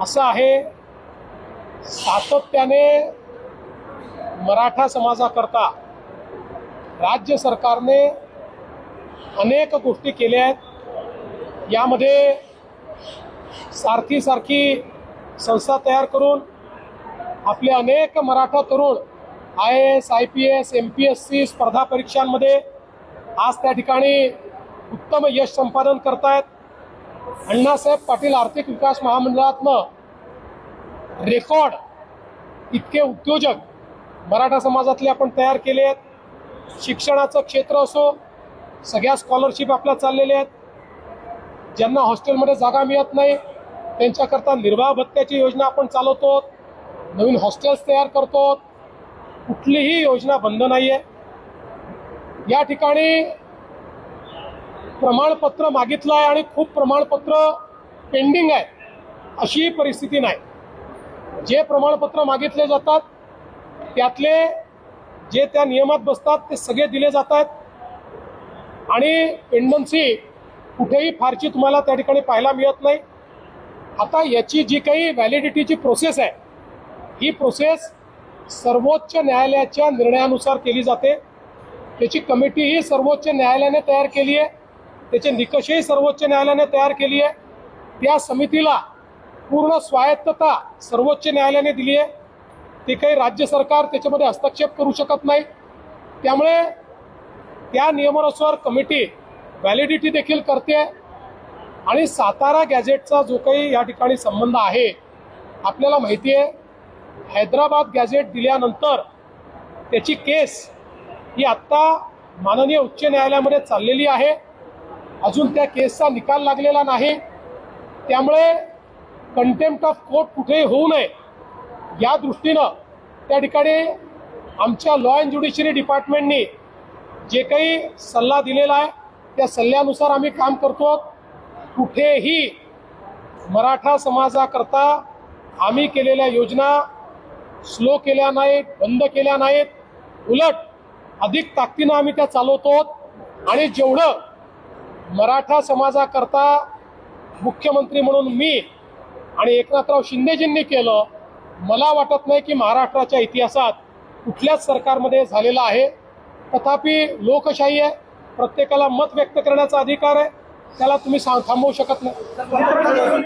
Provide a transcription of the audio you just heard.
असं आहे, सातत्याने मराठा समाजाकरता राज्य सरकारने अनेक गोष्टी केल्या आहेत। यामध्ये सारखी संस्था तयार करून आपले अनेक मराठा तरुण IAS, IPS, MPSC स्पर्धा परीक्षांमध्ये आज त्या ठिकाणी उत्तम यश संपादन करतायत। अण्णासाहेब पाटील आर्थिक विकास महामंडळातनं रेकॉर्ड इतके उद्योजक मराठा समाजातले आपण तयार केले आहेत। शिक्षणाचं क्षेत्र असो, सगळ्या स्कॉलरशिप आपल्या चाललेल्या आहेत। ज्यांना हॉस्टेलमध्ये जागा मिळत नाही त्यांच्याकरता निर्वाह भत्त्याची योजना आपण चालवतो, नवीन हॉस्टेल्स तयार करतो। कुठलीही योजना बंद नाही आहे। या ठिकाणी प्रमाणपत्र मागितलं आहे आणि खूप प्रमाणपत्र पेंडिंग आहे अशी परिस्थिती नाही। जे प्रमाणपत्र मागितले जातात त्यातले जे त्या नियमात बसतात ते सगळे दिले जातात आणि पेंडन्सी कुठेही फारशी तुम्हाला त्या ठिकाणी पाहायला मिळत नाही। आता याची जी काही व्हॅलिडिटीची प्रोसेस आहे, ही प्रोसेस सर्वोच्च न्यायालयाच्या निर्णयानुसार केली जाते। त्याची कमिटीही सर्वोच्च न्यायालयाने तयार केली आहे, त्याचे निकषही सर्वोच्च न्यायालयाने तयार केली आहे। त्या समितीला पूर्ण स्वायत्तता सर्वोच्च न्यायालयाने दिली आहे। ते काही राज्य सरकार त्याच्यामध्ये हस्तक्षेप करू शकत नाही। त्यामुळे त्या नियमानुसार कमिटी व्हॅलिडिटी देखील करते आणि सातारा गॅझेटचा जो काही या ठिकाणी संबंध आहे, आपल्याला माहिती आहे हैदराबाद गॅझेट दिल्यानंतर त्याची केस ही आत्ता माननीय उच्च न्यायालयामध्ये चाललेली आहे। अजून त्या केसचा निकाल लागलेला नाही। त्यामुळे कंटेम्प्ट ऑफ कोर्ट कुठेही होऊ नये या दृष्टीनं त्या ठिकाणी आमच्या लॉ अँड ज्युडिशरी डिपार्टमेंटनी जे काही सल्ला दिलेला आहे त्या सल्ल्यानुसार आम्ही काम करतो। कुठेही मराठा समाजाकरता आम्ही केलेल्या योजना स्लो केल्या नाहीत, बंद केल्या नाहीत, उलट अधिक ताकदीनं आम्ही त्या चालवतो। आणि जेवढं मराठा समाजाकरता मुख्यमंत्री म्हणून मी आणि एकनाथराव शिंदेजींनी केलं, मला वाटत नाही की महाराष्ट्राच्या इतिहासात कुठल्याच सरकारमध्ये झालेलं आहे। तथापि लोकशाही आहे, प्रत्येकाला मत व्यक्त करण्याचा अधिकार आहे, त्याला तुम्ही थांबवू शकत नाही।